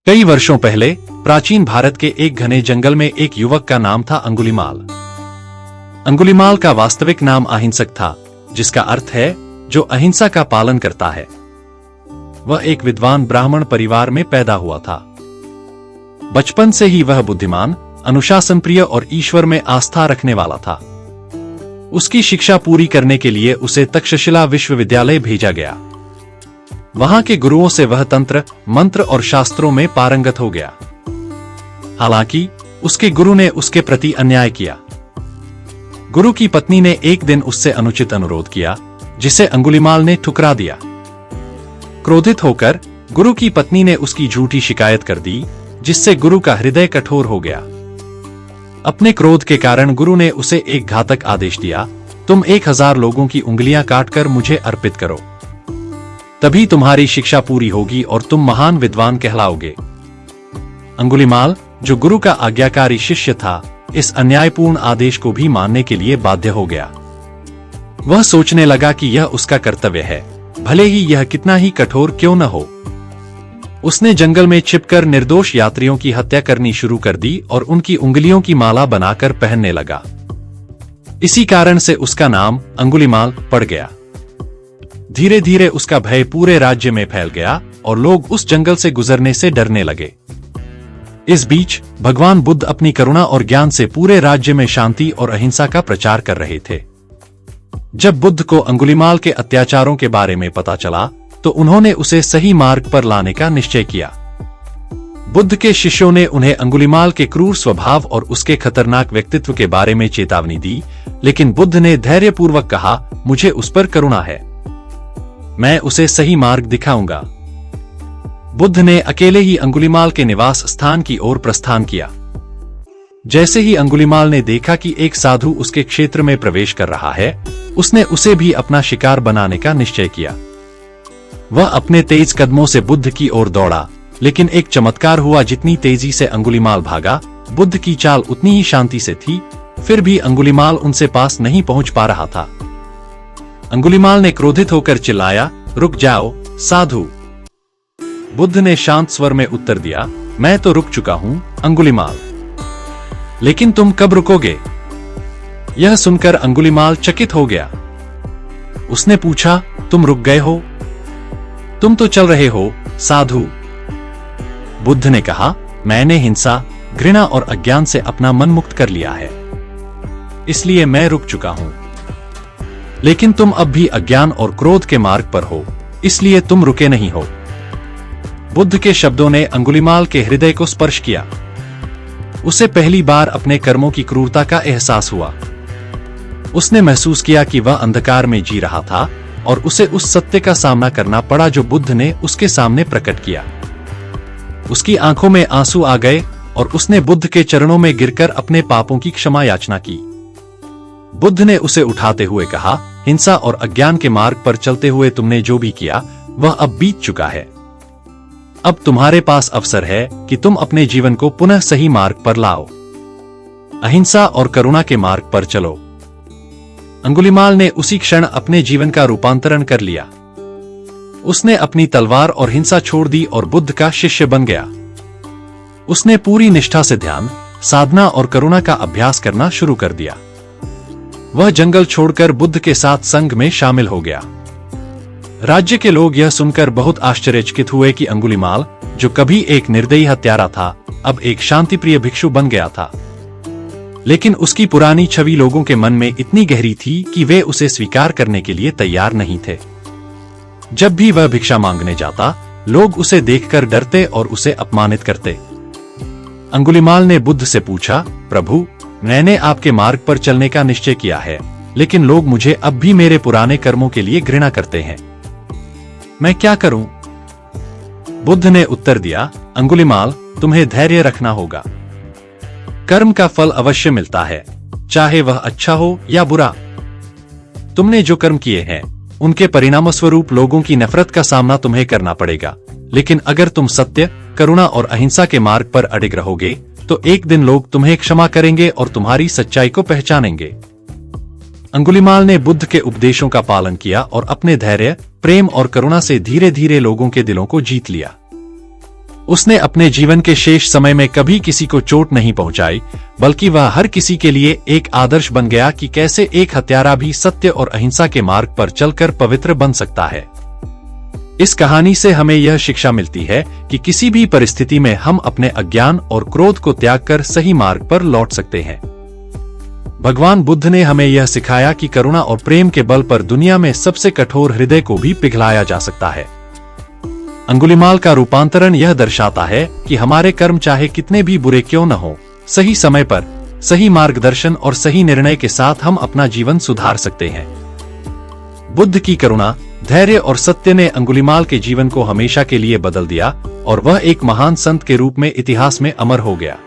कई वर्षों पहले प्राचीन भारत के एक घने जंगल में एक युवक का नाम था अंगुलीमाल। अंगुलीमाल का वास्तविक नाम अहिंसक था, जिसका अर्थ है जो अहिंसा का पालन करता है। वह एक विद्वान ब्राह्मण परिवार में पैदा हुआ था। बचपन से ही वह बुद्धिमान, अनुशासन प्रिय और ईश्वर में आस्था रखने वाला था। उसकी शिक्षा पूरी करने के लिए उसे तक्षशिला विश्वविद्यालय भेजा गया। वहां के गुरुओं से वह तंत्र, मंत्र और शास्त्रों में पारंगत हो गया। हालांकि उसके गुरु ने उसके प्रति अन्याय किया। गुरु की पत्नी ने एक दिन उससे अनुचित अनुरोध किया, जिसे अंगुलीमाल ने ठुकरा दिया। क्रोधित होकर गुरु की पत्नी ने उसकी झूठी शिकायत कर दी, जिससे गुरु का हृदय कठोर हो गया। अपने क्रोध के कारण गुरु ने उसे एक घातक आदेश दिया, तुम 1000 लोगों की उंगलियां काटकर मुझे अर्पित करो, तभी तुम्हारी शिक्षा पूरी होगी और तुम महान विद्वान कहलाओगे। अंगुलीमाल, जो गुरु का आज्ञाकारी शिष्य था, इस अन्यायपूर्ण आदेश को भी मानने के लिए बाध्य हो गया। वह सोचने लगा कि यह उसका कर्तव्य है, भले ही यह कितना ही कठोर क्यों न हो। उसने जंगल में छिपकर निर्दोष यात्रियों की हत्या करनी शुरू कर दी और उनकी उंगलियों की माला बनाकर पहनने लगा। इसी कारण से उसका नाम अंगुलीमाल पड़ गया। धीरे धीरे उसका भय पूरे राज्य में फैल गया और लोग उस जंगल से गुजरने से डरने लगे। इस बीच भगवान बुद्ध अपनी करुणा और ज्ञान से पूरे राज्य में शांति और अहिंसा का प्रचार कर रहे थे। जब बुद्ध को अंगुलीमाल के अत्याचारों के बारे में पता चला, तो उन्होंने उसे सही मार्ग पर लाने का निश्चय किया। बुद्ध के शिष्यों ने उन्हें अंगुलीमाल के क्रूर स्वभाव और उसके खतरनाक व्यक्तित्व के बारे में चेतावनी दी, लेकिन बुद्ध ने धैर्यपूर्वक कहा, मुझे उस पर करुणा है, मैं उसे सही मार्ग दिखाऊंगा। बुद्ध ने अकेले ही अंगुलीमाल के निवास स्थान की ओर प्रस्थान किया। जैसे ही अंगुलीमाल ने देखा कि एक साधु उसके क्षेत्र में प्रवेश कर रहा है, उसने उसे भी अपना शिकार बनाने का निश्चय किया। वह अपने तेज कदमों से बुद्ध की ओर दौड़ा, लेकिन एक चमत्कार हुआ। जितनी तेजी से अंगुलीमाल भागा, बुद्ध की चाल उतनी ही शांति से थी। फिर भी अंगुलीमाल उनसे पास नहीं पहुंच पा रहा था। अंगुलीमाल ने क्रोधित होकर चिल्लाया, रुक जाओ साधु। बुद्ध ने शांत स्वर में उत्तर दिया, मैं तो रुक चुका हूं अंगुलीमाल, लेकिन तुम कब रुकोगे? यह सुनकर अंगुलीमाल चकित हो गया। उसने पूछा, तुम रुक गए हो? तुम तो चल रहे हो साधु। बुद्ध ने कहा, मैंने हिंसा, घृणा और अज्ञान से अपना मन मुक्त कर लिया है, इसलिए मैं रुक चुका हूं। लेकिन तुम अब भी अज्ञान और क्रोध के मार्ग पर हो, इसलिए तुम रुके नहीं हो। बुद्ध के शब्दों ने अंगुलीमाल के हृदय को स्पर्श किया। उसे पहली बार अपने कर्मों की क्रूरता का एहसास हुआ। उसने महसूस किया कि वह अंधकार में जी रहा था और उसे उस सत्य का सामना करना पड़ा जो बुद्ध ने उसके सामने प्रकट किया। उसकी आंखों में आंसू आ गए और उसने बुद्ध के चरणों में गिरकर अपने पापों की क्षमा याचना की। बुद्ध ने उसे उठाते हुए कहा, हिंसा और अज्ञान के मार्ग पर चलते हुए तुमने जो भी किया वह अब बीत चुका है। अब तुम्हारे पास अवसर है कि तुम अपने जीवन को पुनः सही मार्ग पर लाओ। अहिंसा और करुणा के मार्ग पर चलो। अंगुलीमाल ने उसी क्षण अपने जीवन का रूपांतरण कर लिया। उसने अपनी तलवार और हिंसा छोड़ दी और बुद्ध का शिष्य बन गया। उसने पूरी निष्ठा से ध्यान, साधना और करुणा का अभ्यास करना शुरू कर दिया। वह जंगल छोड़कर बुद्ध के साथ संघ में शामिल हो गया। राज्य के लोग यह सुनकर बहुत आश्चर्यचकित हुए कि अंगुलीमाल, जो कभी एक निर्दयी हत्यारा था, अब एक शांतिप्रिय भिक्षु बन गया था। लेकिन उसकी पुरानी छवि लोगों के मन में इतनी गहरी थी कि वे उसे स्वीकार करने के लिए तैयार नहीं थे। जब भी वह भिक्षा मांगने जाता, लोग उसे देखकर डरते और उसे अपमानित करते। अंगुलीमाल ने बुद्ध से पूछा, प्रभु, मैंने आपके मार्ग पर चलने का निश्चय किया है, लेकिन लोग मुझे अब भी मेरे पुराने कर्मों के लिए घृणा करते हैं। मैं क्या करूं? बुद्ध ने उत्तर दिया, अंगुलीमाल, तुम्हें धैर्य रखना होगा। कर्म का फल अवश्य मिलता है, चाहे वह अच्छा हो या बुरा। तुमने जो कर्म किए हैं, उनके परिणामस्वरूप लोगों की नफरत का सामना तुम्हें करना पड़ेगा। लेकिन अगर तुम सत्य, करुणा और अहिंसा के मार्ग पर अडिग रहोगे, तो एक दिन लोग तुम्हें क्षमा करेंगे और तुम्हारी सच्चाई को पहचानेंगे। अंगुलीमाल ने बुद्ध के उपदेशों का पालन किया और अपने धैर्य, प्रेम और करुणा से धीरे धीरे लोगों के दिलों को जीत लिया। उसने अपने जीवन के शेष समय में कभी किसी को चोट नहीं पहुंचाई, बल्कि वह हर किसी के लिए एक आदर्श बन गया कि कैसे एक हत्यारा भी सत्य और अहिंसा के मार्ग पर चलकर पवित्र बन सकता है। इस कहानी से हमें यह शिक्षा मिलती है कि किसी भी परिस्थिति में हम अपने अज्ञान और क्रोध को त्याग कर सही मार्ग पर लौट सकते हैं। भगवान बुद्ध ने हमें यह सिखाया कि करुणा और प्रेम के बल पर दुनिया में सबसे कठोर हृदय को भी पिघलाया जा सकता है। अंगुलीमाल का रूपांतरण यह दर्शाता है कि हमारे कर्म चाहे कितने भी बुरे क्यों न हो, सही समय पर सही मार्गदर्शन और सही निर्णय के साथ हम अपना जीवन सुधार सकते हैं। बुद्ध की करुणा, धैर्य और सत्य ने अंगुलीमाल के जीवन को हमेशा के लिए बदल दिया और वह एक महान संत के रूप में इतिहास में अमर हो गया।